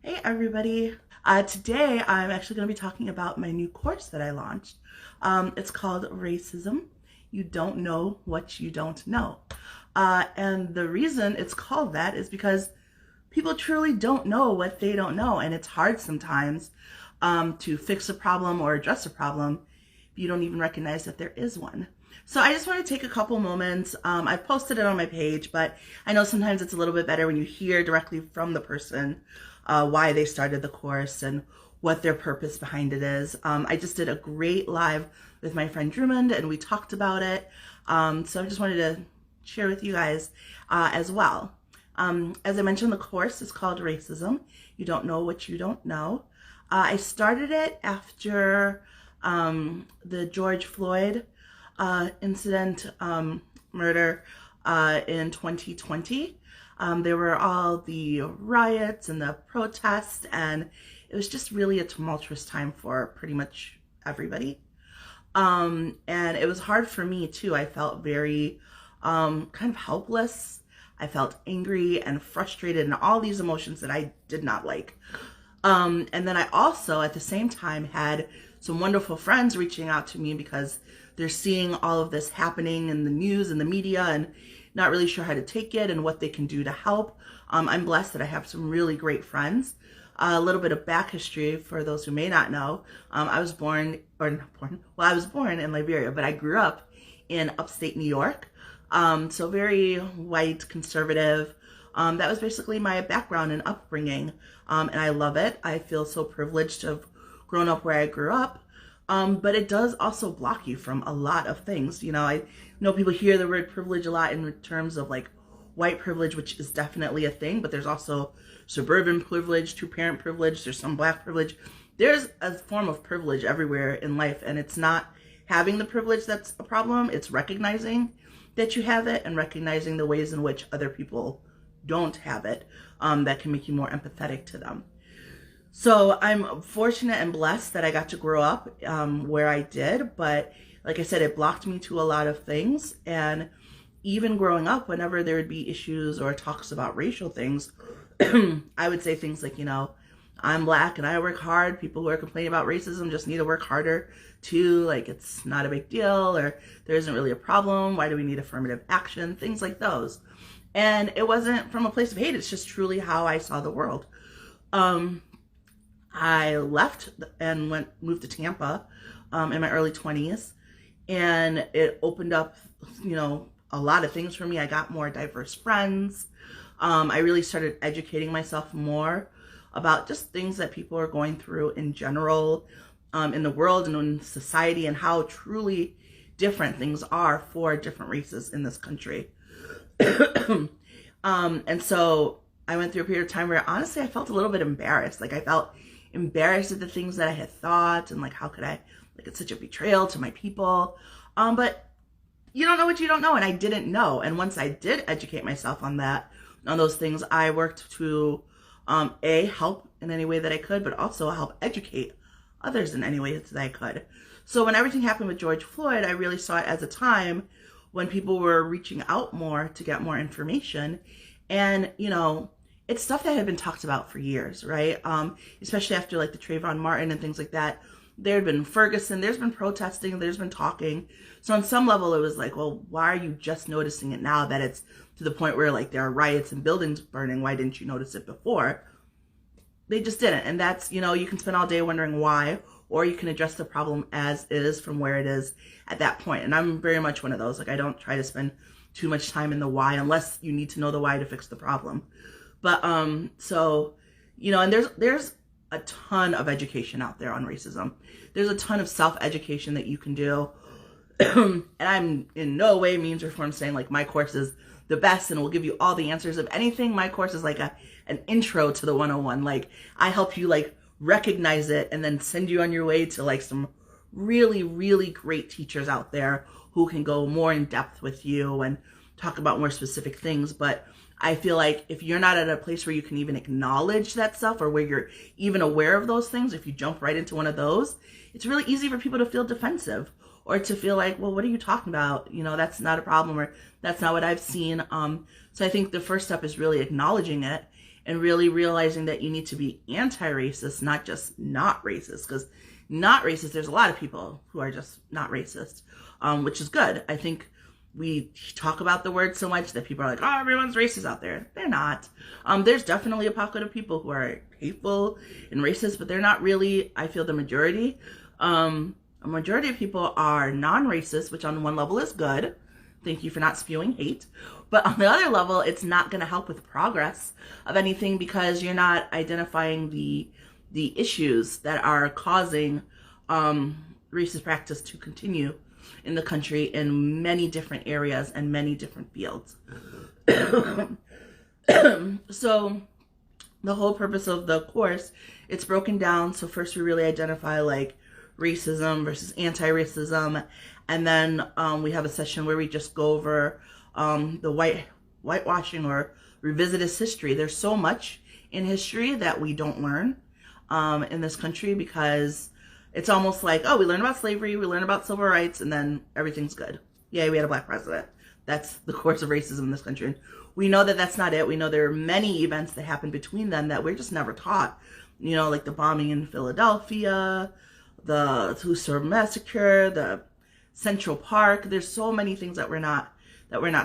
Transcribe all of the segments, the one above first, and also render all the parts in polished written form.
Hey everybody. Today I'm actually going to be talking about my new course that I launched. It's called Racism. You don't know what you don't know. And the reason it's called that is because people truly don't know what they don't know. And it's hard sometimes to fix a problem or address a problem if you don't even recognize that there is one. So I just want to take a couple moments. I've posted it on my page, but I know sometimes it's a little bit better when you hear directly from the person why they started the course and what their purpose behind it is. I just did a great live with my friend Drummond and we talked about it. So I just wanted to share with you guys as well. As I mentioned, the course is called Racism. You don't know what you don't know. I started it after the George Floyd incident, murder in 2020. There were all the riots and the protests, and it was just really a tumultuous time for pretty much everybody. And it was hard for me too. I felt very kind of helpless. I felt angry and frustrated and all these emotions that I did not like. And then I also, at the same time, had some wonderful friends reaching out to me because they're seeing all of this happening in the news and the media and not really sure how to take it and what they can do to help. I'm blessed that I have some really great friends. A little bit of back history for those who may not know. I was born in Liberia, but I grew up in upstate New York. So very white, conservative. That was basically my background and upbringing. And I love it. I feel so privileged to have grown up where I grew up. But it does also block you from a lot of things. You know, I know people hear the word privilege a lot in terms of like white privilege, which is definitely a thing, but there's also suburban privilege, two-parent privilege, there's some black privilege. There's a form of privilege everywhere in life, and it's not having the privilege that's a problem. It's recognizing that you have it and recognizing the ways in which other people don't have it that can make you more empathetic to them. So I'm fortunate and blessed that I got to grow up where I did, but like I said, it blocked me to a lot of things. And even growing up, whenever there would be issues or talks about racial things, I would say things like, you know, I'm black and I work hard. People who are complaining about racism just need to work harder too. Like, it's not a big deal, or there isn't really a problem. Why do we need affirmative action? Things like those. And it wasn't from a place of hate. It's just truly how I saw the world. I left and moved to Tampa in my early 20s, and it opened up, you know, a lot of things for me. I got more diverse friends. I really started educating myself more about just things that people are going through in general in the world and in society, and how truly different things are for different races in this country. And so I went through a period of time where honestly I felt a little bit embarrassed. Like, I felt embarrassed at the things that I had thought, and like, how could I, like, it's such a betrayal to my people. But you don't know what you don't know, and I didn't know. And once I did educate myself on those things, I worked to help in any way that I could, but also help educate others in any way that I could. So when everything happened with George Floyd, I really saw it as a time when people were reaching out more to get more information. And, you know, it's stuff that had been talked about for years, right? Especially after like the Trayvon Martin and things like that. There had been Ferguson, there's been protesting, there's been talking. So on some level it was like, well, why are you just noticing it now that it's to the point where like there are riots and buildings burning? Why didn't you notice it before? They just didn't. And that's, you know, you can spend all day wondering why, or you can address the problem as is from where it is at that point. And I'm very much one of those. Like, I don't try to spend too much time in the why unless you need to know the why to fix the problem. But so, you know, and there's a ton of education out there on racism. There's a ton of self-education that you can do. And I'm in no way, means, or form saying like my course is the best and will give you all the answers. If anything, my course is like an intro to the 101. Like, I help you like recognize it and then send you on your way to like some really, really great teachers out there who can go more in depth with you and talk about more specific things. But I feel like if you're not at a place where you can even acknowledge that stuff, or where you're even aware of those things, if you jump right into one of those, it's really easy for people to feel defensive, or to feel like, well, what are you talking about? You know, that's not a problem, or that's not what I've seen. So I think the first step is really acknowledging it and really realizing that you need to be anti-racist, not just not racist, because not racist, there's a lot of people who are just not racist, which is good. I think we talk about the word so much that people are like, oh, everyone's racist out there. They're not. There's definitely a pocket of people who are hateful and racist, but they're not really, I feel, the majority. A majority of people are non-racist, which on one level is good. Thank you for not spewing hate. But on the other level, it's not going to help with progress of anything because you're not identifying the issues that are causing racist practice to continue in the country in many different areas and many different fields. So the whole purpose of the course, it's broken down. So first we really identify like racism versus anti-racism. And then we have a session where we just go over the whitewashing or revisionist history. There's so much in history that we don't learn in this country because it's almost like, oh, we learn about slavery, we learn about civil rights, and then everything's good. Yay, we had a black president. That's the course of racism in this country. And we know that that's not it. We know there are many events that happen between them that we're just never taught. You know, like the bombing in Philadelphia, the Tulsa massacre, the Central Park. There's so many things that we're not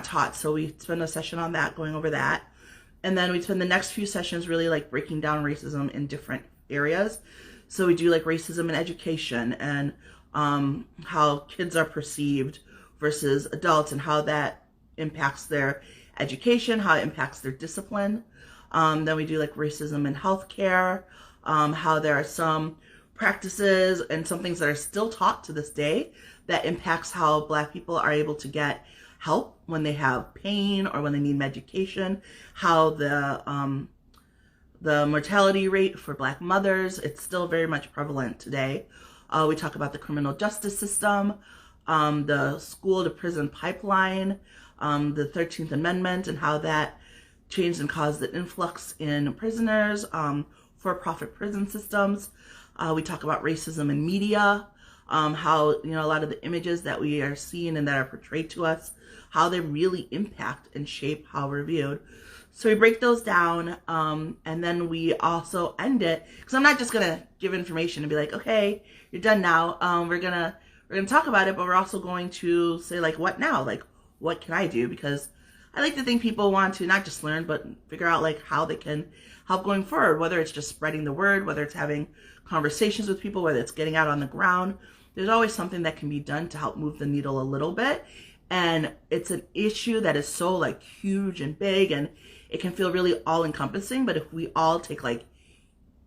taught. So we spend a session on that, going over that. And then we spend the next few sessions really like breaking down racism in different areas. So we do like racism in education and how kids are perceived versus adults and how that impacts their education, how it impacts their discipline. Then we do like racism in healthcare, how there are some practices and some things that are still taught to this day that impacts how Black people are able to get help when they have pain or when they need medication, how the mortality rate for Black mothers, it's still very much prevalent today. We talk about the criminal justice system, the school to prison pipeline, the 13th Amendment and how that changed and caused an influx in prisoners, for-profit prison systems. We talk about racism in media, how, you know, a lot of the images that we are seeing and that are portrayed to us, how they really impact and shape how we're viewed. So we break those down, and then we also end it, because I'm not just gonna give information and be like, okay, you're done now. We're gonna talk about it, but we're also going to say like, what now? Like, what can I do? Because I like to think people want to not just learn, but figure out like how they can help going forward, whether it's just spreading the word, whether it's having conversations with people, whether it's getting out on the ground. There's always something that can be done to help move the needle a little bit. And it's an issue that is so like huge and big, and it can feel really all encompassing. But if we all take like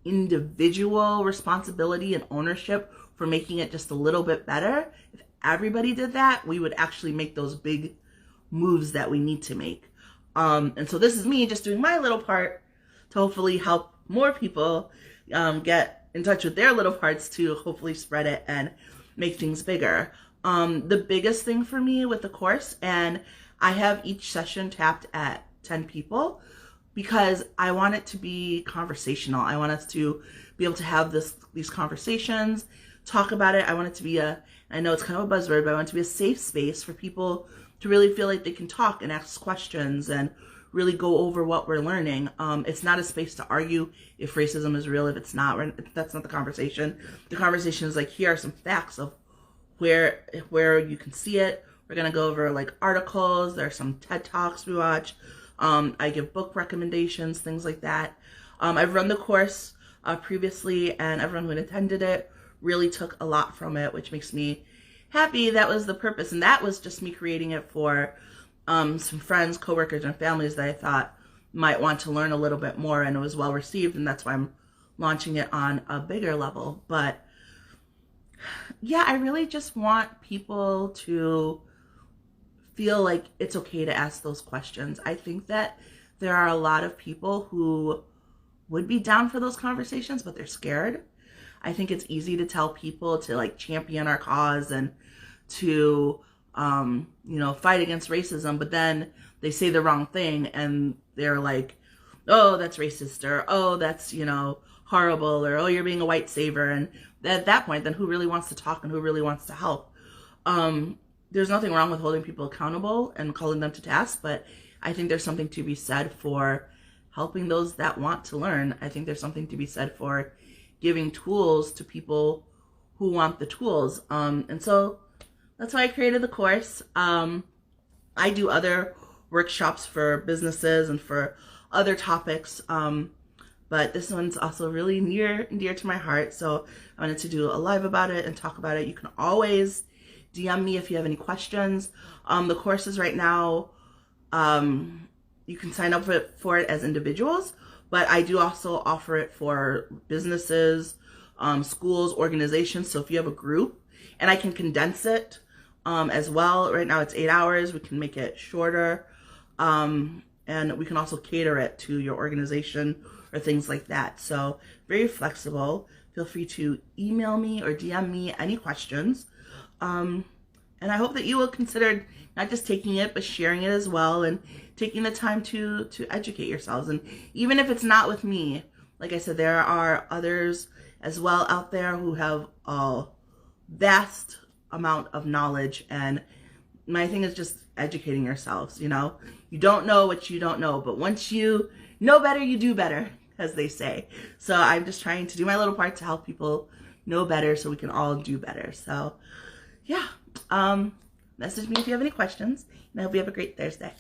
individual responsibility and ownership for making it just a little bit better, if everybody did that, we would actually make those big moves that we need to make. And so this is me just doing my little part to hopefully help more people get in touch with their little parts to hopefully spread it and make things bigger. The biggest thing for me with the course, and I have each session tapped at 10 people because I want it to be conversational. I want us to be able to have these conversations, talk about it. I want it to be I know it's kind of a buzzword, but I want it to be a safe space for people to really feel like they can talk and ask questions and really go over what we're learning. It's not a space to argue if racism is real, if it's not. That's not the conversation. The conversation is like, here are some facts of where you can see it. We're going to go over like articles. There are some TED Talks we watch. I give book recommendations, things like that. I've run the course previously, and everyone who attended it really took a lot from it, which makes me happy. That was the purpose, and that was just me creating it for some friends, coworkers, and families that I thought might want to learn a little bit more, and it was well received, and that's why I'm launching it on a bigger level. But yeah, I really just want people to feel like it's okay to ask those questions. I think that there are a lot of people who would be down for those conversations, but they're scared. I think it's easy to tell people to like champion our cause and to, fight against racism, but then they say the wrong thing and they're like, oh, that's racist, or oh, that's, horrible, or oh, you're being a white savior. And at that point, then who really wants to talk and who really wants to help? There's nothing wrong with holding people accountable and calling them to task, but I think there's something to be said for helping those that want to learn. I think there's something to be said for giving tools to people who want the tools. And so that's why I created the course. I do other workshops for businesses and for other topics, but this one's also really near and dear to my heart, so I wanted to do a live about it and talk about it. You can always DM me if you have any questions. The courses right now, you can sign up for it as individuals, but I do also offer it for businesses, schools, organizations. So if you have a group, and I can condense it as well. Right now it's 8 hours. We can make it shorter. And we can also cater it to your organization or things like that. So very flexible. Feel free to email me or DM me any questions. And I hope that you will consider not just taking it, but sharing it as well, and taking the time to educate yourselves. And even if it's not with me, like I said, there are others as well out there who have a vast amount of knowledge, and my thing is just educating yourselves. You know, you don't know what you don't know, but once you know better, you do better, as they say. So I'm just trying to do my little part to help people know better so we can all do better. So yeah, message me if you have any questions, and I hope you have a great Thursday.